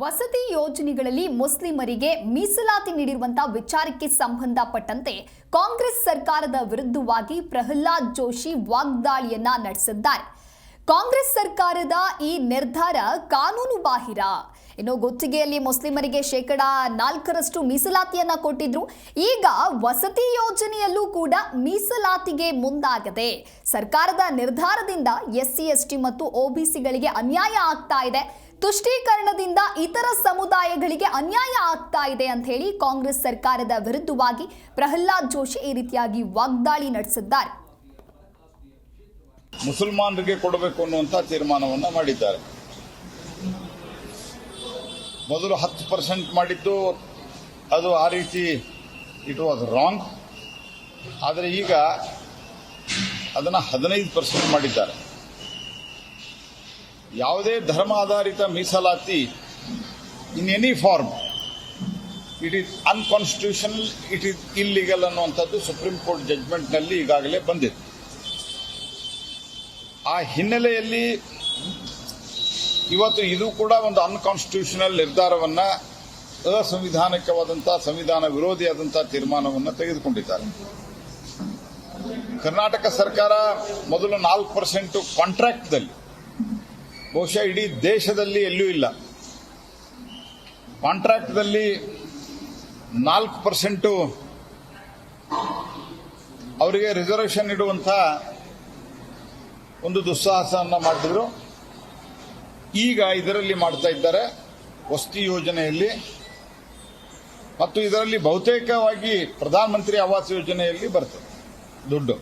ವಸತಿ ಯೋಜನೆಗಳಲ್ಲಿ ಮುಸ್ಲಿಮರಿಗೆ ಮೀಸಲಾತಿ ನೀಡಿರುವಂತಹ ವಿಚಾರಕ್ಕೆ ಸಂಬಂಧಪಟ್ಟಂತೆ ಕಾಂಗ್ರೆಸ್ ಸರ್ಕಾರದ ವಿರುದ್ಧವಾಗಿ ಪ್ರಹ್ಲಾದ್ ಜೋಶಿ ವಾಗ್ದಾಳಿಯನ್ನ ನಡೆಸಿದ್ದಾರೆ. ಕಾಂಗ್ರೆಸ್ ಸರ್ಕಾರದ ಈ ನಿರ್ಧಾರ ಕಾನೂನು ಬಾಹಿರ. ಇನ್ನು ಗುತ್ತಿಗೆಯಲ್ಲಿ ಮುಸ್ಲಿಮರಿಗೆ 4% ಮೀಸಲಾತಿಯನ್ನ ಕೊಟ್ಟಿದ್ರು. ಈಗ ವಸತಿ ಯೋಜನೆಯಲ್ಲೂ ಕೂಡ ಮೀಸಲಾತಿಗೆ ಮುಂದಾಗದೆ ಸರ್ಕಾರದ ನಿರ್ಧಾರದಿಂದ SC ST ಮತ್ತು OBCಗಳಿಗೆ ಅನ್ಯಾಯ ಆಗ್ತಾ ಇದೆ. ತುಷ್ಟೀಕರಣದಿಂದ ಇತರ ಸಮುದಾಯಗಳಿಗೆ ಅನ್ಯಾಯ ಆಗ್ತಾ ಇದೆ ಅಂತ ಹೇಳಿ ಕಾಂಗ್ರೆಸ್ ಸರ್ಕಾರದ ವಿರುದ್ಧವಾಗಿ ಪ್ರಹ್ಲಾದ್ ಜೋಶಿ ಈ ರೀತಿಯಾಗಿ ವಾಗ್ದಾಳಿ ನಡೆಸಿದ್ದಾರೆ. ಮುಸಲ್ಮಾನರಿಗೆ ಕೊಡಬೇಕು ಅನ್ನುವಂತ ತೀರ್ಮಾನವನ್ನ ಮಾಡಿದ್ದಾರೆ. ಮೊದಲು 10% ಮಾಡಿದ್ದು ಅದು ಆ ರೀತಿ ಇಟ್ ವಾಸ್ ರಾಂಗ್. ಆದರೆ ಈಗ ಅದನ್ನು 15% ಮಾಡಿದ್ದಾರೆ. ಯಾವುದೇ ಧರ್ಮ ಆಧಾರಿತ ಮೀಸಲಾತಿ in any form it is unconstitutional, it is illegal ಅನ್ನುವಂಥದ್ದು ಸುಪ್ರೀಂ ಕೋರ್ಟ್ ಜಡ್ಜ್ಮೆಂಟ್ನಲ್ಲಿ ಈಗಾಗಲೇ ಬಂದಿದೆ. ಆ ಹಿನ್ನೆಲೆಯಲ್ಲಿ ಇವತ್ತು ಇದು ಕೂಡ ಒಂದು ಅನ್ಕಾನ್ಸ್ಟಿಟ್ಯೂಷನಲ್ ನಿರ್ಧಾರವನ್ನ, ಅಸಂವಿಧಾನಿಕವಾದಂತಹ, ಸಂವಿಧಾನ ವಿರೋಧಿಯಾದಂತಹ ತೀರ್ಮಾನವನ್ನು ತೆಗೆದುಕೊಂಡಿದ್ದಾರೆ. ಕರ್ನಾಟಕ ಸರ್ಕಾರ ಮೊದಲು 4% ಕಾಂಟ್ರಾಕ್ಟ್ದಲ್ಲಿ, ಬಹುಶಃ ಇಡೀ ದೇಶದಲ್ಲಿ ಎಲ್ಲೂ ಇಲ್ಲ, ಕಾಂಟ್ರಾಕ್ಟ್ದಲ್ಲಿ 4% ಅವರಿಗೆ ರಿಸರ್ವೇಷನ್ ಇಡುವಂಥ ಒಂದು ದುಸ್ಸಾಹಸವನ್ನು ಮಾಡಿದ್ರು. ಈಗ ಇದರಲ್ಲಿ ಮಾಡ್ತಾ ಇದ್ದಾರೆ, ವಸತಿ ಯೋಜನೆಯಲ್ಲಿ, ಮತ್ತು ಇದರಲ್ಲಿ ಬಹುತೇಕವಾಗಿ ಪ್ರಧಾನಮಂತ್ರಿ ಆವಾಸ್ ಯೋಜನೆಯಲ್ಲಿ ಬರ್ತದೆ ದುಡ್ಡು.